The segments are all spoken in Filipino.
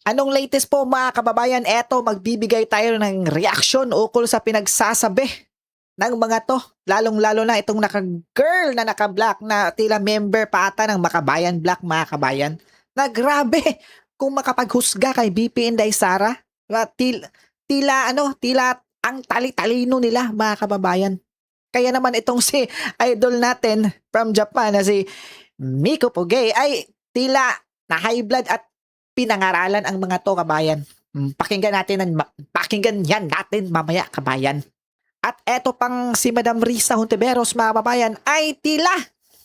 Anong latest po mga kababayan? Eto, magbibigay tayo ng reaksyon ukol sa pinagsasabi ng mga to. Lalong-lalo na itong naka-girl na naka-black na tila member pa ata ng Makabayan Black mga kabayan. Na grabe kung makapaghusga kay BP Inday Sara. Diba? Tila ang tali-talino nila mga kababayan. Kaya naman itong si idol natin from Japan na si Miko Pugay ay tila na high blood at pinangaralan ang mga to kabayan. Pakinggan yan natin mamaya kabayan. At eto pang si Madam Risa Hontiveros mga kababayan ay tila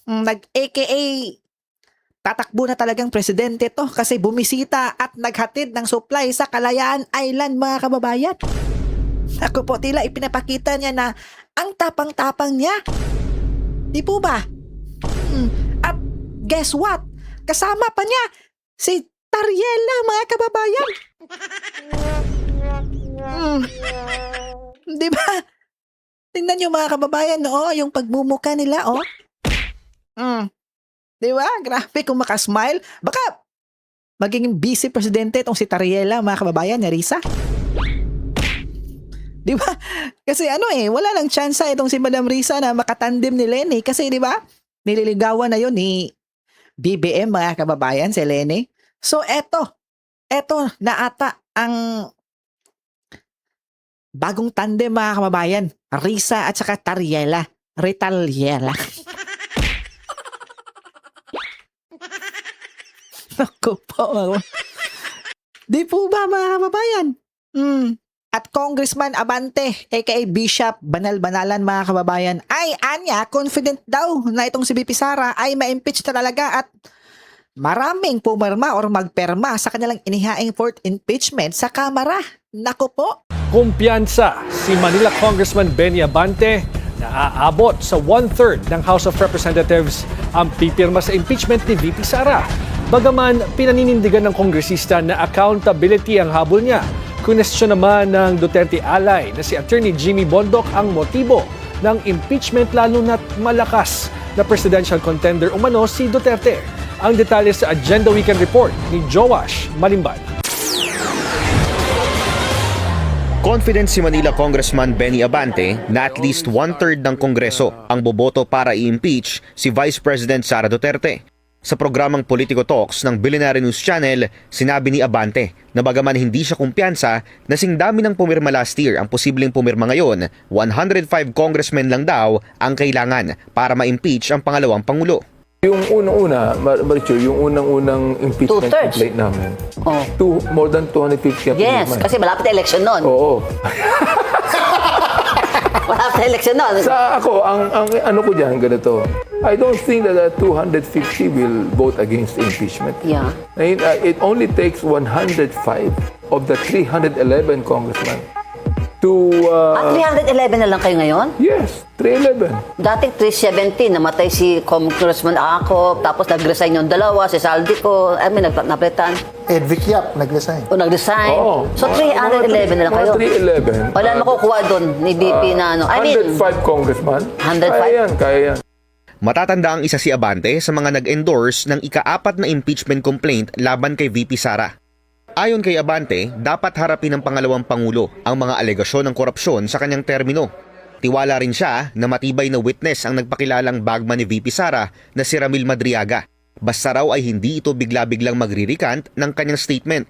nag-AKA tatakbo na talagang presidente to kasi bumisita at naghatid ng supply sa Kalayaan Island mga kababayan. Ako po tila ipinapakita niya na ang tapang-tapang niya. Di po ba? At guess what? Kasama pa niya si Tariela mga kababayan. Di ba? Tingnan nyo mga kababayan, yung pagmumuka nila, Di ba? Grabe kung makasmile. Baka magiging vice presidente itong si Tariela mga kababayan, ni Risa. Di ba? Kasi wala lang tsansa itong si Madam Risa na makatandem ni Lenny. Kasi di ba? Nililigawan na yun ni BBM mga kababayan, si Lenny. So eto na ata ang bagong tandem mga kababayan. Risa at saka Tariela. Ritaliela. Naku po. Di po ba mga kababayan? At Congressman Abante, aka Bishop Banal-Banalan mga kababayan, ay anya, confident daw na itong si BP Sara ay ma-impeach na talaga at maraming pumirma or magperma sa kanilang inihaing fourth impeachment sa Kamara. Naku po. Kumpiyansa si Manila Congressman Benny Abante na aabot sa 1/3 ng House of Representatives ang pipirma sa impeachment ni VP Sara. Bagaman pinaninindigan ng kongresista na accountability ang habol niya, kunestyon naman ng Duterte ally na si Attorney Jimmy Bondoc ang motibo ng impeachment lalo na't malakas na presidential contender umano si Duterte. Ang detalye sa Agenda Weekend Report ni Joash Malimban. Confident si Manila Congressman Benny Abante na at least 1/3 ng Kongreso ang boboto para i-impeach si Vice President Sara Duterte. Sa programang Politico Talks ng Billionaire News Channel, sinabi ni Abante na bagaman hindi siya kumpiyansa, nasing dami ng pumirma last year ang posibleng pumirma ngayon, 105 congressmen lang daw ang kailangan para ma-impeach ang pangalawang Pangulo. Yung unang-una, Marichu, yung unang-unang impeachment complaint namin, more than 250 ang Yes, pumirma. kasi malapit na election nun. Oo. Malapit na election nun. Sa ako, ang ano ko dyan, ganito. I don't think that 250 will vote against impeachment. Yeah. It only takes 105 of the 311 congressmen to... 311 na lang kayo ngayon? Yes, 311. Dating 370, namatay si Congressman Acop, tapos nag-resign yung dalawa, si Saldico, napalitan. Edvic Yap, nag-resign. O nag-resign. Oo. So 311 na lang kayo? 311. Wala makukuha doon ni BP na 105 congressman. 105? Kaya yan. Matatanda ang isa si Abante sa mga nag-endorse ng ika-4 na impeachment complaint laban kay VP Sara. Ayon kay Abante, dapat harapin ng pangalawang Pangulo ang mga alegasyon ng korupsyon sa kanyang termino. Tiwala rin siya na matibay na witness ang nagpakilalang bagman ni VP Sara na si Ramil Madriaga. Basta raw ay hindi ito bigla-biglang magre-recant ng kanyang statement.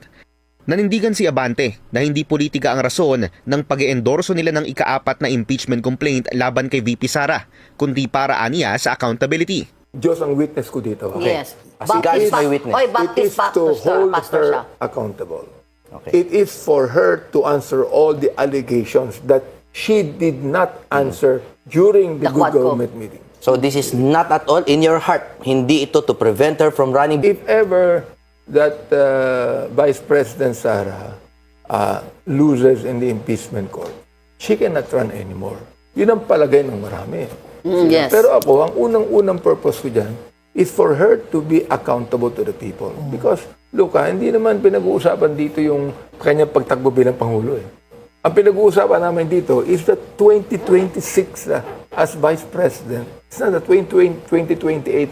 Nanindigan si Abante na hindi politika ang rason ng pag-eendorso nila ng ika-4 na impeachment complaint laban kay VP Sara, kundi para aniya sa accountability. Diyos ang witness ko dito. Yes. God is my witness. Oy, It is Baptist to hold pastor her siya. accountable. Okay. It is for her to answer all the allegations that she did not answer during the The good Quadcom. government meeting. So this is not at all in your heart. Hindi ito to prevent her from running. If ever that Vice President Sara loses in the impeachment court, she cannot run anymore. Yun ang palagay ng marami. Yes. Pero ako, ang unang-unang purpose ko dyan is for her to be accountable to the people. Because, look hindi naman pinag-uusapan dito yung kanyang pagtakbo bilang Pangulo. Ang pinag-uusapan namin dito is the 2026 as Vice President. It's not the 2028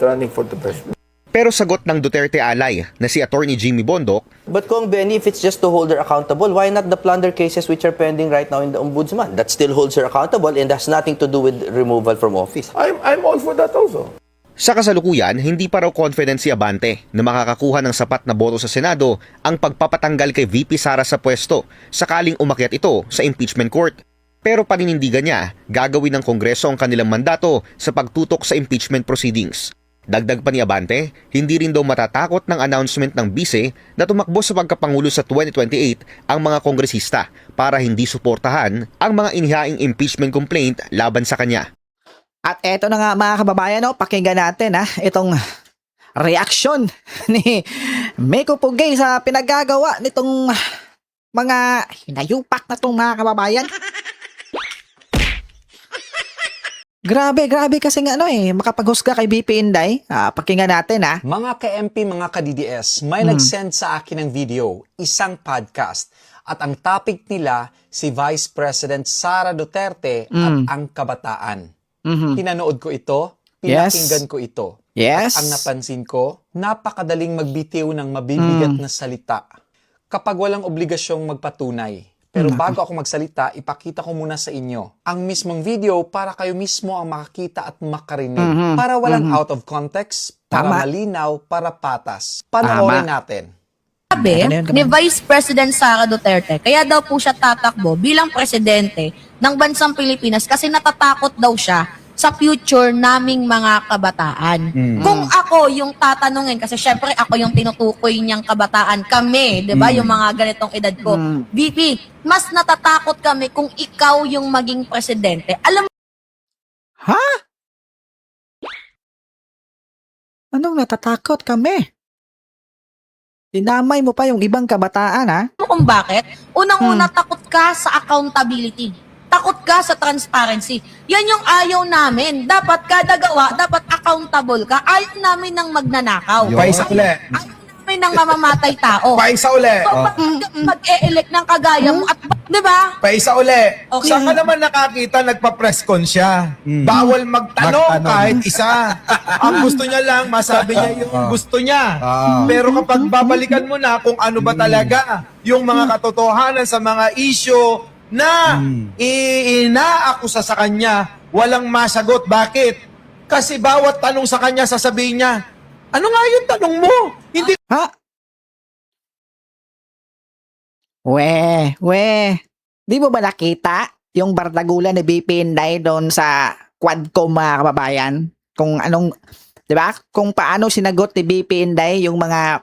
running for the President. Pero sagot ng Duterte ally na si Attorney Jimmy Bondoc, But Kong Benny, if it's just to hold her accountable, why not the plunder cases which are pending right now in the Ombudsman? That still holds her accountable and has nothing to do with removal from office. I'm all for that also. sa kasalukuyan hindi pa raw confident si Abante na makakakuha ng sapat na boto sa Senado ang pagpapatanggal kay VP Sara sa pwesto sakaling umakyat ito sa impeachment court. Pero paninindigan niya, gagawin ng Kongreso ang kanilang mandato sa pagtutok sa impeachment proceedings. Dagdag pa ni Abante, hindi rin daw matatakot ng announcement ng bise na tumakbo sa pagkapangulo sa 2028 ang mga kongresista para hindi suportahan ang mga inihaing impeachment complaint laban sa kanya. At eto na nga mga kababayan, no, pakinggan natin itong reaksyon ni Meko Pugay sa pinagagawa nitong mga hinayupak na tong mga kababayan. Grabe kasi nga makapaghusga kay BP Inday. Pakinggan natin Mga ka-MP, mga ka-DDS, may nag-send sa akin ng video, isang podcast. At ang topic nila, si Vice President Sara Duterte at ang kabataan. Pinanood ko ito, pinakinggan ko ito. Yes. At ang napansin ko, napakadaling magbitiw ng mabibigat na salita. Kapag walang obligasyong magpatunay. Pero bago ako magsalita, ipakita ko muna sa inyo ang mismong video para kayo mismo ang makakita at makarinig. Para walang out of context, para Tama. malinaw, para patas. Panoorin natin. Sabi Ano yun, ni Vice President Sara Duterte, kaya daw po siya tatakbo bilang presidente ng bansang Pilipinas kasi natatakot daw siya sa future naming mga kabataan. Kung ako yung tatanungin, kasi syempre ako yung tinutukoy niyang kabataan, kami, di ba, yung mga ganitong edad ko, VP, mas natatakot kami kung ikaw yung maging presidente. Alam Ha? Anong natatakot kami? Dinamay mo pa yung ibang kabataan, mo kung bakit? Unang-una, takot ka sa accountability. Takot ka sa transparency. Yan yung ayaw namin. Dapat kada gawa, dapat accountable ka. Ayaw namin ng magnanakaw. Paisa uli. Ayaw namin ng mamamatay tao. Paisa uli. So, pag mag-e-elect ng kagaya mo, at di ba? Paisa uli. Okay. Saan ka naman nakakita nagpa-press con siya? Bawal magtanong kahit isa. Ang gusto niya lang, masabi niya yung gusto niya. Pero kapag babalikan mo na kung ano ba talaga yung mga katotohanan sa mga issue na inaakusa sa kanya, walang masagot. Bakit? Kasi bawat tanong sa kanya, sasabihin niya, ano nga yung tanong mo? Hindi Ha? Di mo ba nakita yung bardagulan ni BP Inday doon sa Quadcom, mga kababayan? Kung anong, di ba? Kung paano sinagot ni BP Inday yung mga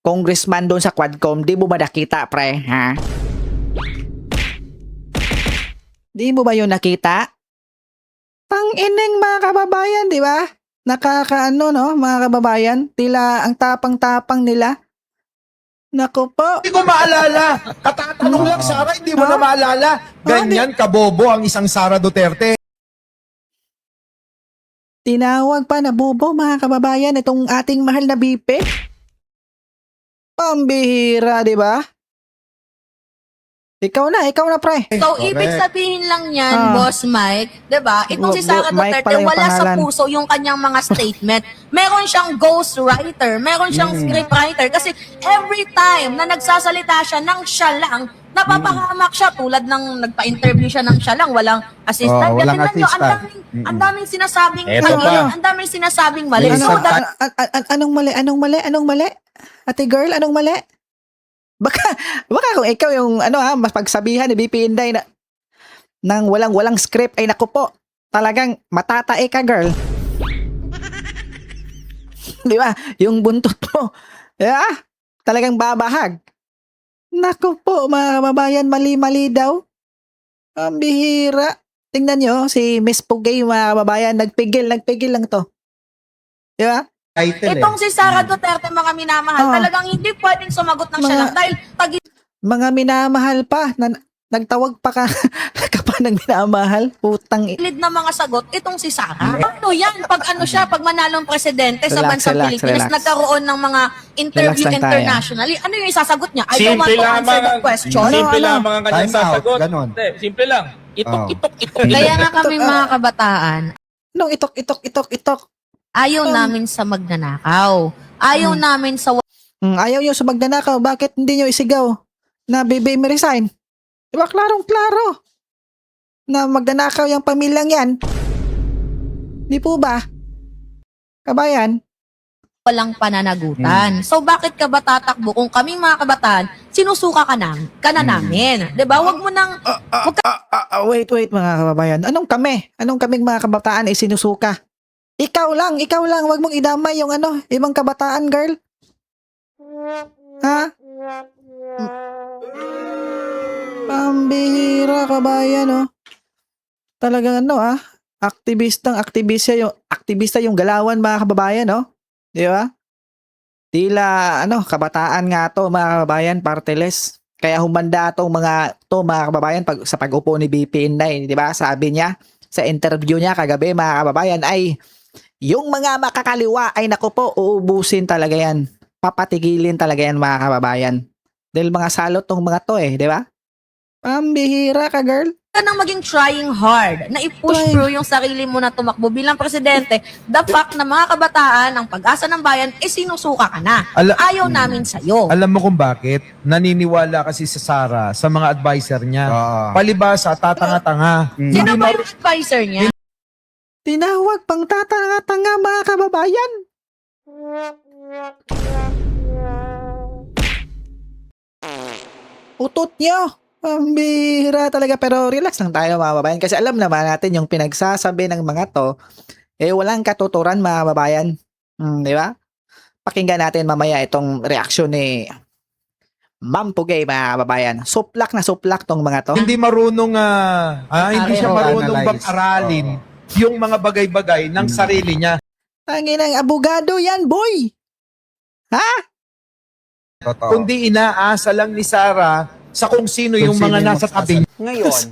congressman doon sa Quadcom, di mo ba nakita, pre? Ha? Di mo ba yun nakita? Tang-ineng mga kababayan, di ba? Nakakaano, no, mga kababayan? Tila ang tapang-tapang nila. Naku po. ko maalala. Katatanong lang, Sara, hindi mo na maalala. Ganyan kabobo ang isang Sara Duterte. Tinawag pa na bobo, mga kababayan, itong ating mahal na BP. Pambihira, di ba? Ikaw na, pre. So, ibig sabihin lang yan, Boss Mike, di ba? Itong si Sara Mike Duterte, pala yung wala sa pangalan. puso yung kanyang mga statement. Meron siyang ghostwriter, meron siyang scriptwriter. Kasi every time na nagsasalita siya ng siya lang, napapahamak siya tulad ng nagpa-interview siya ng siya lang, walang assistant. walang Tingnan nyo, assistant. ang daming sinasabing Eto mali, pa. ang daming sinasabing mali. Minsan So, that, Anong mali? Ate girl, anong mali? Baka kung ikaw yung mas pagsabihan ni BP Inday na nang walang script ay naku po, talagang matatae ka, girl. Di ba? Yung buntot mo. Yeah? Talagang babahag. Naku po, mga kababayan, mali-mali daw. Ang bihira. Tingnan nyo, si Miss Pugay, mga kababayan, nagpigil lang to. Di ba? itong si Sara Duterte, mga minamahal, talagang hindi pwedeng sumagot ng siya Mga- lang dahil Mga minamahal pa, nagtawag pa ka, ka pa ng minamahal. Putang lead na mga sagot, itong si Sara. Ano yan? Pag manalong presidente sa Relax, bansang relax, Pilipinas, relax. nagkaroon ng mga interview Relax lang tayo. internationally, ano yung isasagot niya? I don't want to answer the question. Simple lang mga kanyang Time out, sasagot. ganon. Hindi, simple lang. Itok. Kaya nga kami mga kabataan, Nung itok. Ayaw namin sa magnanakaw. Ayaw namin sa Ayaw nyo sa magnanakaw, bakit hindi nyo isigaw na Baby may resign? Diba, klarong-klaro na magnanakaw yung pamilyang yan. Di po ba? Kabayan? walang pananagutan. So bakit ka ba tatakbo kung kaming mga kabataan, sinusuka ka namin? 'Di ba? Wag mo nang Wait, mga kababayan. Anong kaming mga kabataan ay sinusuka? Ikaw lang, wag mong idamay yung ibang kabataan, girl. Ha? Pambihira, kabayan, oh. Talagang aktivista yung galawan, mga kababayan, no? Di ba? Tila, kabataan nga to, mga kababayan, parteles. Kaya humanda tong mga kababayan sa pag-upo ni BP Inday, di ba? Sabi niya sa interview niya kagabi, mga kababayan, ay yung mga makakaliwa ay naku po, uubusin talaga yan. Papatigilin talaga yan, mga kababayan. Dahil mga salot tong mga to di ba? Pambihira ka, girl. ka nang maging trying hard na i-push through yung sarili mo na tumakbo bilang presidente, the fact na mga kabataan ng pag-asa ng bayan, sinusuka ka na. Ayaw namin sa'yo. Alam mo kung bakit? Naniniwala kasi sa Sara, sa mga advisor niya. Palibasa, tatanga-tanga. Sino ba yung advisor niya? Tinawag pang tatanga-tanga, mga kababayan. Utot nyo. Pambihira talaga, pero relax lang tayo, mga kababayan, kasi alam naman natin yung pinagsasabi ng mga to walang katuturan, mga kababayan. Di ba? Pakinggan natin mamaya itong reaksyon ni Ma'am Pugay, mga kababayan. Suplak na suplak tong mga to. Hindi marunong, hindi siya marunong bang-aralin yung mga bagay-bagay ng sarili niya. Tanginang abogado yan, boy. Ha? Kundi inaasa lang ni Sara sa kung sino yung mga nasa tabi niya. Ngayon,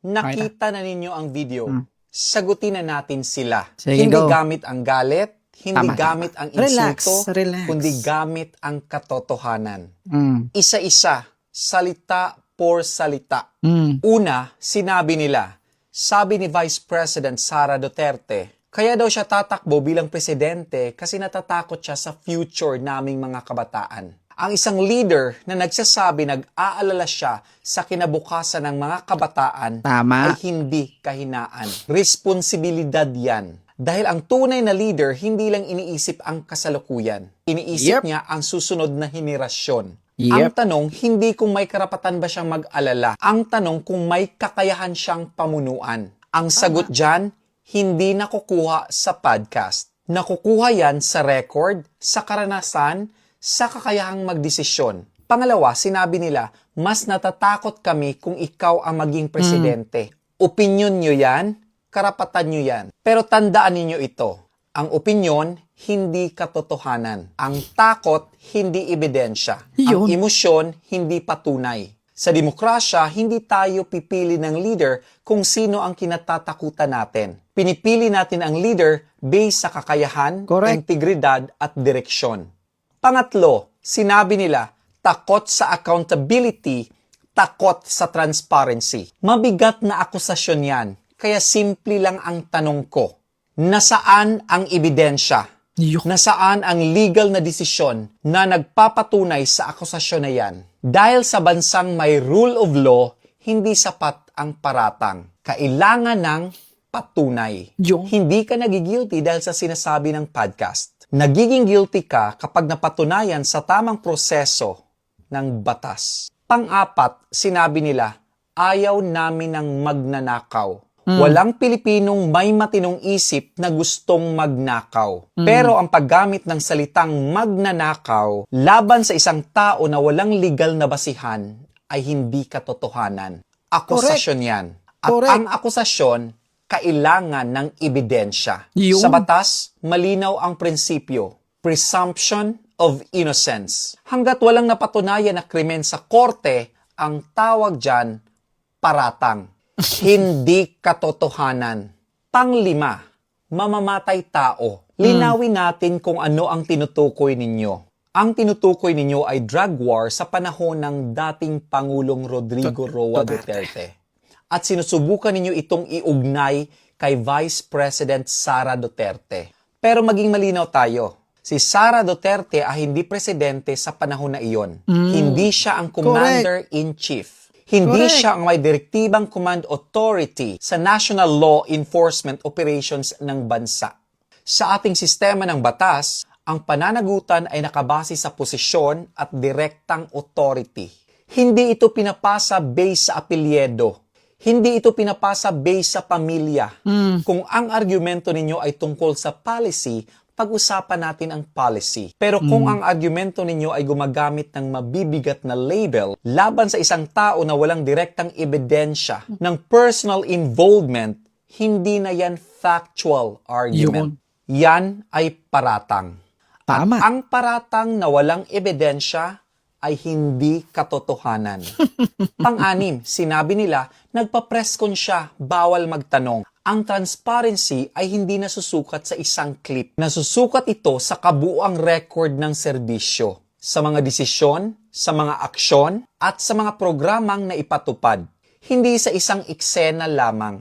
nakita na ninyo ang video. Sagutin na natin sila. Sige, Hindi go. gamit ang galit, hindi Tama. gamit ang Relax, insulto, relax. kundi gamit ang katotohanan. Mm. Isa-isa, salita por salita. Mm. Una, sinabi nila, sabi ni Vice President Sara Duterte, kaya daw siya tatakbo bilang presidente kasi natatakot siya sa future naming mga kabataan. Ang isang leader na nagsasabi nag-aalala siya sa kinabukasan ng mga kabataan Tama. ay hindi kahinaan. Responsibilidad yan. Dahil ang tunay na leader hindi lang iniisip ang kasalukuyan. Iniisip Yep. niya ang susunod na henerasyon. Yep. Ang tanong, hindi kung may karapatan ba siyang mag-alala. Ang tanong kung may kakayahan siyang pamunuan. Ang sagot dyan, hindi nakukuha sa podcast. Nakukuha yan sa record, sa karanasan, sa kakayahang magdesisyon. Pangalawa, sinabi nila, mas natatakot kami kung ikaw ang maging presidente. Opinyon nyo yan, karapatan nyo yan. Pero tandaan ninyo ito, ang opinyon, hindi katotohanan. Ang takot, hindi ebidensya. Yun. Ang emosyon, hindi patunay. Sa demokrasya, hindi tayo pipili ng leader kung sino ang kinatatakutan natin. Pinipili natin ang leader based sa kakayahan, Correct. integridad at direksyon. Pangatlo, sinabi nila, takot sa accountability, takot sa transparency. Mabigat na akusasyon yan, kaya simple lang ang tanong ko. Nasaan ang ebidensya? Nasaan ang legal na desisyon na nagpapatunay sa akusasyon na yan? Dahil sa bansang may rule of law, hindi sapat ang paratang. Kailangan ng patunay. Hindi ka nagigilty dahil sa sinasabi ng podcast. Nagiging guilty ka kapag napatunayan sa tamang proseso ng batas. Pang-apat, sinabi nila, ayaw namin ng magnanakaw. Walang Pilipinong may matinong isip na gustong magnakaw. Pero ang paggamit ng salitang magnanakaw laban sa isang tao na walang legal na basihan ay hindi katotohanan. Akusasyon yan. At Correct. ang akusasyon, kailangan ng ebidensya. Yun. Sa batas, malinaw ang prinsipyo, presumption of innocence. Hanggat walang napatunayan na krimen sa korte, ang tawag dyan, paratang. Hindi katotohanan. Panglima, mamamatay tao. Linawin natin kung ano ang tinutukoy ninyo. Ang tinutukoy ninyo ay drug war sa panahon ng dating Pangulong Rodrigo Roa Duterte. At sinusubukan ninyo itong iugnay kay Vice President Sara Duterte. Pero maging malinaw tayo. Si Sara Duterte ay hindi presidente sa panahon na iyon. Hindi siya ang commander-in-chief. Hindi Correct. siya ang may direktibang command authority sa national law enforcement operations ng bansa. Sa ating sistema ng batas, ang pananagutan ay nakabase sa posisyon at direktang authority. Hindi ito pinapasa based sa apelyedo. Hindi ito pinapasa based sa pamilya. Kung ang argumento ninyo ay tungkol sa policy, pag-usapan natin ang policy. Pero kung ang argumento ninyo ay gumagamit ng mabibigat na label laban sa isang tao na walang direktang ebidensya ng personal involvement, hindi na yan factual argument. Yan ay paratang. Tama. At ang paratang na walang ebidensya ay hindi katotohanan. Pang-anim, sinabi nila, nagpa-presscon siya, bawal magtanong. Ang transparency ay hindi nasusukat sa isang clip. Nasusukat ito sa kabuuang record ng serbisyo, sa mga desisyon, sa mga aksyon, at sa mga programang naipatupad. Hindi sa isang eksena lamang.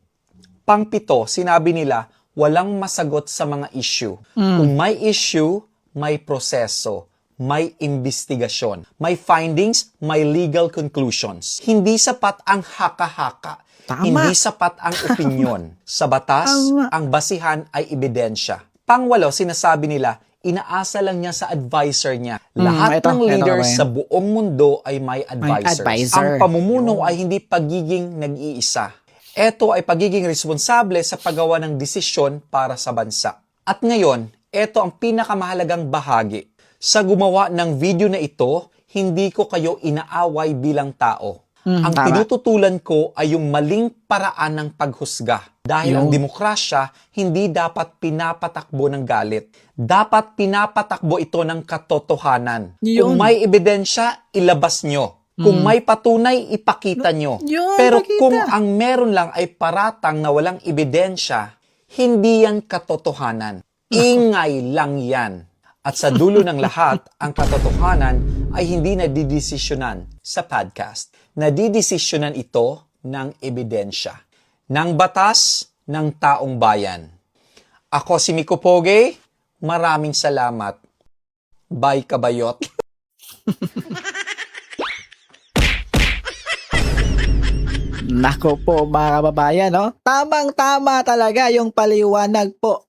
Pang-pito, sinabi nila, walang masagot sa mga issue. Kung may issue, may proseso, may investigasyon, may findings, may legal conclusions. Hindi sapat ang haka-haka. Tama. Hindi sapat ang opinyon. Sa batas, ang basihan ay ebidensya. Pangwalo, sinasabi nila, inaasa lang niya sa advisor niya. Lahat ng leaders sa buong mundo ay may advisors. advisor. Ang pamumuno ay hindi pagiging nag-iisa. Ito ay pagiging responsable sa paggawa ng desisyon para sa bansa. At ngayon, ito ang pinakamahalagang bahagi. Sa gumawa ng video na ito, hindi ko kayo inaaway bilang tao. Ang tama. tinututulan ko ay yung maling paraan ng paghusga. Dahil ang demokrasya, hindi dapat pinapatakbo ng galit. Dapat pinapatakbo ito ng katotohanan. Kung may ebidensya, ilabas nyo. Kung may patunay, ipakita nyo. Pero kung ang meron lang ay paratang na walang ebidensya, hindi yan katotohanan. Ingay lang yan. At sa dulo ng lahat, ang katotohanan ay hindi nadidesisyonan sa podcast. Nadidesisyonan ito ng ebidensya. Ng batas ng taong bayan. Ako si Miko Poge. Maraming salamat. Bye, kabayot. Nako po mga kababayan, no? Tamang-tama talaga yung paliwanag po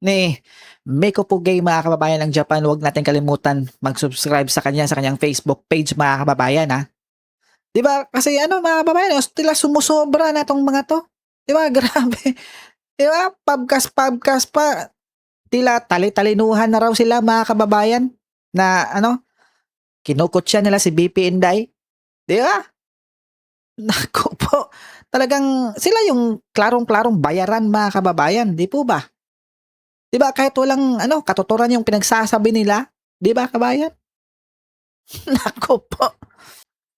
ni Miko Pugay mga kababayan ng Japan. Huwag natin kalimutan mag-subscribe sa kanyang Facebook page mga kababayan, ha? Diba? Kasi mga kababayan, tila sumusobra na tong mga to. Diba? Grabe. Diba? Pabkas pa. Tila tali-talinuhan na raw sila mga kababayan na kinukutya nila si BP Inday. Diba? Naku po. Talagang sila yung klarong-klarong bayaran mga kababayan. Di po ba? Diba? Kahit walang katuturan yung pinagsasabi nila. Diba kabayan? Naku po.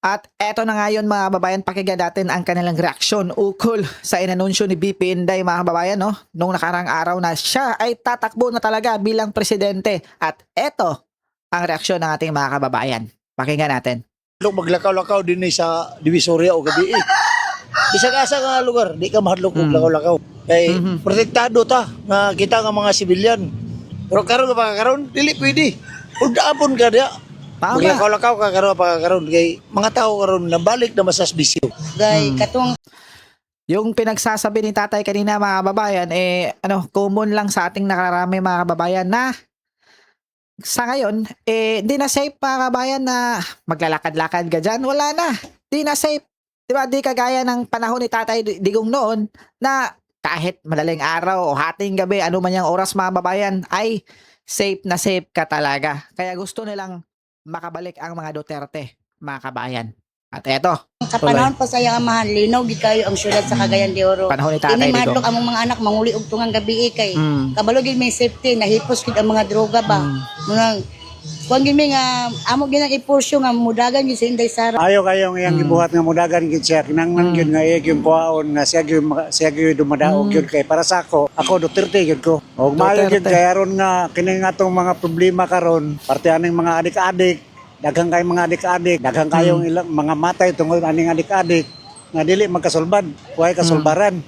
At eto na nga yun mga kababayan, pakinggan natin ang kanilang reaksyon ukol sa inanunsyo ni BP Inday mga kababayan, no? Nung nakarang araw na siya ay tatakbo na talaga bilang presidente. At eto ang reaksyon ng ating mga kababayan. Pakinggan natin. Maglakaw-lakaw din sa Divisoria o gabi. Bisag asa nga lugar, di ka mahadlok og lakaw-lakaw. Kay protektado ta nga kita nga mga sibilyan. Pero karon nga karon dili pwede. Ug daapon ka dia. Tama. Maglakaw-lakaw ka karon kay mga tao karon nabalik na masasbisyo. Gay, katong Yung pinagsasabi ni tatay kanina mga kababayan, common lang sa ating nakararami mga kababayan na sa ngayon, di na safe mga kababayan na maglalakad-lakad ka dyan. Wala na. Di na safe. Diba? Di kagaya ng panahon ni Tatay Digong noon na kahit madaling araw o hating gabi, ano man yung oras mga kababayan, ay safe na safe ka talaga. Kaya gusto nilang makabalik ang mga Duterte, mga kabayan. At eto, Kapanahon pa sa iyang amahan, linaw gid kayo ang syudad sa Cagayan de Oro. panahon ni Tatay Ini Digong. madlok among mga anak manguli og tungang gabi kay kabalo gid may safety nahipos gid ang mga droga ba. Munang kuan gid mi nga amo gid ang ipursyo nga mudagan gid sa Inday Sara. Ayo kayong iyang gibuhat nga mudagan gid siya kinanglan gyud nga iya gyud kuhaon nga siya gyud dumadaog gyud kay para sa ako Duterte gyud ko. Og maayo gyud kay aron nga kini nga tong mga problema karon parte aning mga adik-adik daghang kay mga adik-adik, daghang kayong ilang mga matay tungod aning adik-adik nga dili magkasulbad, way kasulbaran.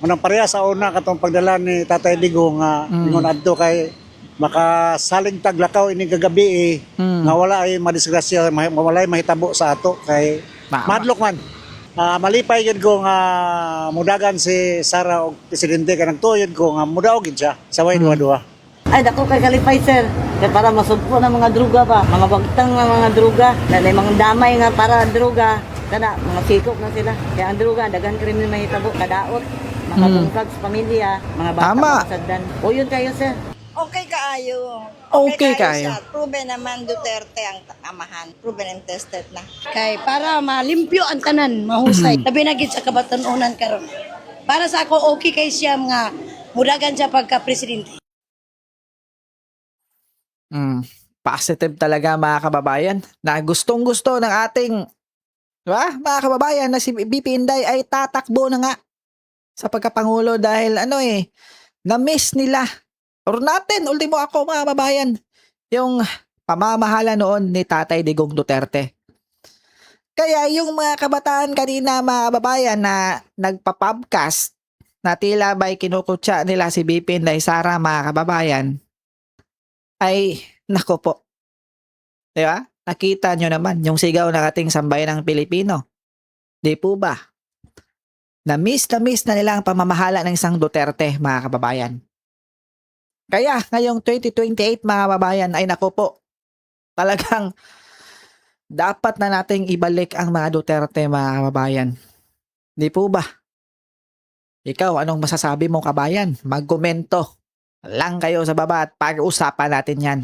Manang pareha sa una katong pagdala ni Tatay Digong nga ingon adto kay makasaling taglakaw ini kagabi nga wala ay madisgrasya wala ay mahitabo sa ato kay madlok man. Malipay gid ko nga mudagan si Sara og presidente kanang tuyod ko nga mudaog gid siya sa way duha-duha. Ay, dako kay kalipay, sir. Kaya para masugpo ng mga druga ba? Mga bagtang ng mga druga. Na mga damay nga para druga. Kana, mga sikop na sila. Kaya ang druga, dagan krimen may hitabo, kadaot. Makabungkag sa pamilya, mga bata Tama. masagdan. O yun kayo, sir. Okay kaayo. Okay kayo. siya. Proven naman Duterte ang amahan. Proven and tested na. Kay para malimpyo ang tanan, mahusay. Labi na gid sa kabatanunan karon. Para sa ako, okay kay siya nga mudagan siya pagka-presidente. Positive talaga mga kababayan na gustong-gusto ng ating mga kababayan na si BP Inday ay tatakbo na nga sa pagkapangulo dahil na-miss nila or natin, ultimo ako mga kababayan, yung pamamahala noon ni Tatay Digong Duterte. Kaya yung mga kabataan kanina mga kababayan na nagpa-podcast na tila ba'y kinukutya nila si BP Inday Sara mga kababayan, ay nako po. Di ba? Nakita nyo naman yung sigaw ng ating sambayanang Pilipino. Di po ba? Na-miss na nila ang pamamahala ng isang Duterte, mga kababayan. Kaya ngayong 2028, mga kababayan, ay nako po. Talagang dapat na nating ibalik ang mga Duterte, mga kababayan. Di po ba? Ikaw, anong masasabi mo, kabayan? Magkomento lang kayo sa baba at pag-usapan natin yan.